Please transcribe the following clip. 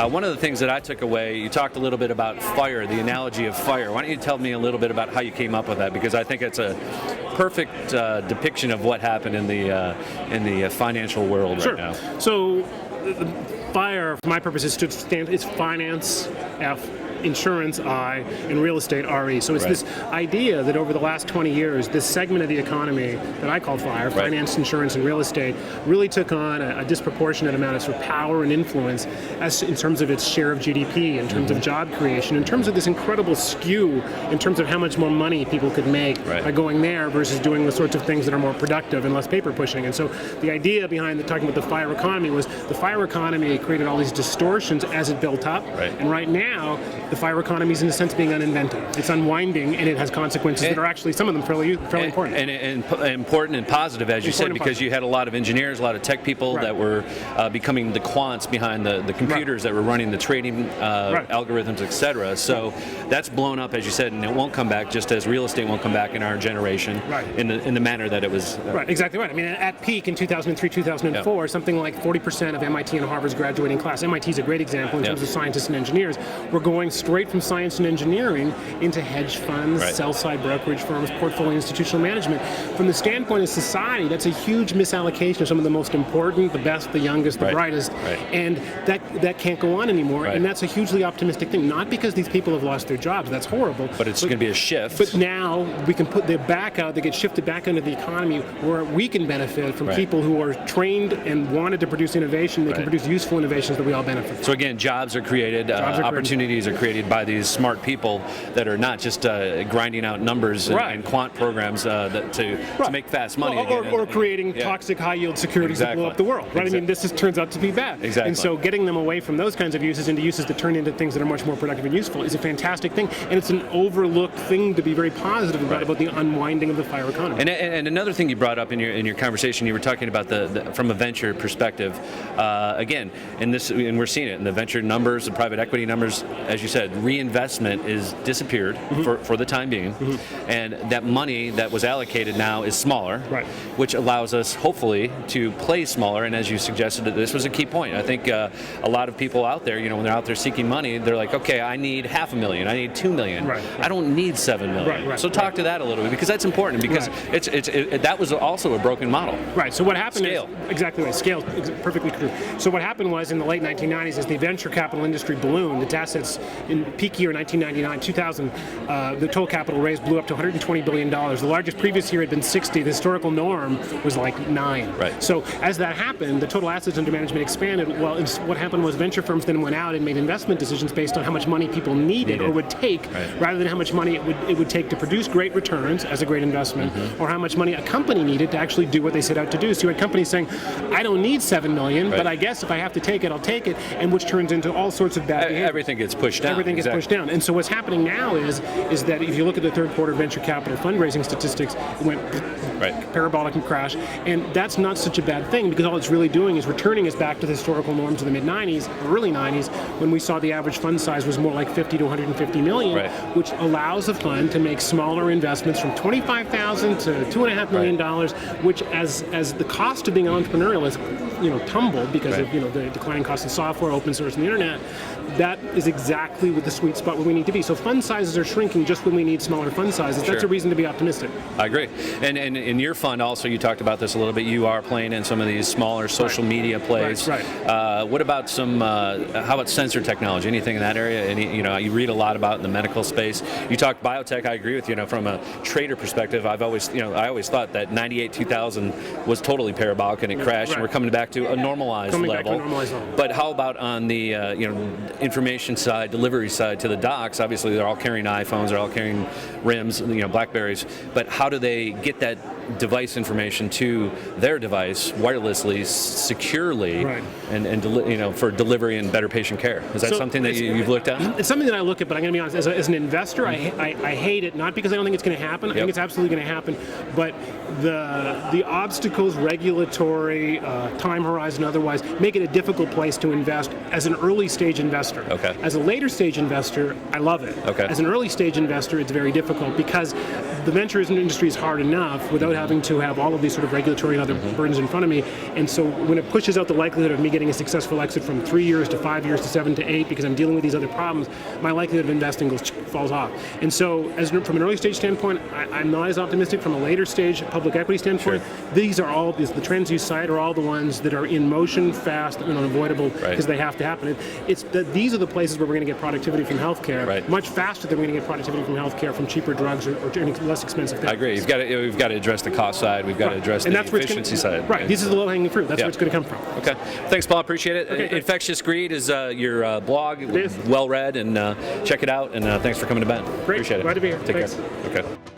One of the things that I took away, you talked a little bit about fire, the analogy of fire. Why don't you tell me a little bit about how you came up with that? Because I think it's a perfect depiction of what happened in the financial world right now. So, fire, for my purposes, it's finance, F, insurance, I, and real estate, RE. So it's this idea that over the last 20 years, this segment of the economy that I call fire, finance, insurance, and real estate, really took on a disproportionate amount of sort of power and influence as in terms of its share of GDP, in terms of job creation, in terms of this incredible skew in terms of how much more money people could make by going there versus doing the sorts of things that are more productive and less paper pushing. And so the idea behind talking about the fire economy was the fire economy created all these distortions as it built up. And right now, the fire economy is in a sense being uninvented. It's unwinding, and it has consequences that are actually, some of them, fairly important. And important and positive, as you said, because you had a lot of engineers, a lot of tech people that were becoming the quants behind the computers that were running the trading algorithms, etc. So that's blown up, as you said, and it won't come back, just as real estate won't come back in our generation in the manner that it was. Exactly right. I mean, at peak in 2003, 2004, something like 40% of MIT and Harvard's graduating class, MIT is a great example in terms of scientists and engineers, were going straight from science and engineering into hedge funds, sell-side brokerage firms, portfolio institutional management. From the standpoint of society, that's a huge misallocation of some of the most important, the best, the youngest, the brightest, and that can't go on anymore, and that's a hugely optimistic thing, not because these people have lost their jobs, that's horrible. But it's going to be a shift. But now we can put them back out, they get shifted back into the economy where we can benefit from people who are trained and wanted to produce innovation, they can produce useful innovations that we all benefit from. So again, jobs are created, opportunities are created by these smart people that are not just grinding out numbers and quant programs to make fast money. Or creating toxic high-yield securities that blow up the world. I mean, this turns out to be bad. And so getting them away from those kinds of uses into uses that turn into things that are much more productive and useful is a fantastic thing. And it's an overlooked thing to be very positive about the unwinding of the fire economy. And another thing you brought up in your conversation, you were talking about from a venture perspective. Again, and we're seeing it in the venture numbers, the private equity numbers, as you said, reinvestment is disappeared for the time being, and that money that was allocated now is smaller, which allows us hopefully to play smaller. And as you suggested, this was a key point. I think a lot of people out there, when they're out there seeking money, they're like, okay, I need $500,000, I need $2 million, I don't need $7 million. So talk to that a little bit, because that's important, because that was also a broken model. So what happened is exactly right. Scale, perfectly true. So what happened was in the late 1990s, as the venture capital industry ballooned, its assets in peak year 1999, 2000, the total capital raised blew up to $120 billion. The largest previous year had been 60. The historical norm was like 9. So as that happened, the total assets under management expanded. Well, what happened was venture firms then went out and made investment decisions based on how much money people needed or would take, rather than how much money it would take to produce great returns as a great investment, or how much money a company needed to actually do what they set out to do. So you had companies saying, I don't need $7 million, but I guess if I have to take it, I'll take it, and which turns into all sorts of bad behavior. Everything gets pushed down. Everything gets pushed down. And so what's happening now is that if you look at the third quarter venture capital fundraising statistics, it went parabolic and crash. And that's not such a bad thing, because all it's really doing is returning us back to the historical norms of the mid-90s, or early 90s, when we saw the average fund size was more like 50 to 150 million, which allows a fund to make smaller investments from $25,000 to $2.5 million, which as the cost of being entrepreneurial has tumbled because of the declining cost of software, open source, and the internet. That is exactly with the sweet spot where we need to be. So fund sizes are shrinking just when we need smaller fund sizes. That's a reason to be optimistic. I agree. And in your fund also, you talked about this a little bit. You are playing in some of these smaller social media plays. What about how about sensor technology? Anything in that area? You read a lot about in the medical space. You talk biotech. I agree with you. From a trader perspective, I always thought that 98-2000 was totally parabolic and it crashed, and we're coming back to a normalized level. But how about on the information side, delivery side to the docs? Obviously, they're all carrying iPhones, they're all carrying RIMs, Blackberries. But how do they get that device information to their device wirelessly, securely, and for delivery and better patient care? Is that something that you've looked at? It's something that I look at, but I'm going to be honest. As an investor, I hate it, not because I don't think it's going to happen. I think it's absolutely going to happen. But the obstacles, regulatory, time horizon, otherwise, make it a difficult place to invest as an early stage investor. As a later stage investor, I love it. As an early stage investor, it's very difficult because the venture industry is hard enough without without having to have all of these sort of regulatory and other burdens in front of me. And so when it pushes out the likelihood of me getting a successful exit from 3 years to 5 years to 7 to 8 because I'm dealing with these other problems, my likelihood of investing falls off. And so from an early stage standpoint, I'm not as optimistic. From a later stage public equity standpoint, these are all, the trends you cite are all the ones that are in motion, fast, and unavoidable because they have to happen. These are the places where we're going to get productivity from healthcare much faster than we're going to get productivity from healthcare from cheaper drugs or less expensive things. I agree. We've got to address the cost side. We've got to address the efficiency side. Right. This is the low-hanging fruit. That's where it's going to come from. Okay. Thanks, Paul. Appreciate it. Okay, Infectious Greed is your blog. Well read, and check it out. And thanks for coming to Ben. Great. Appreciate it. Glad to be here. Take Thanks. care. Okay.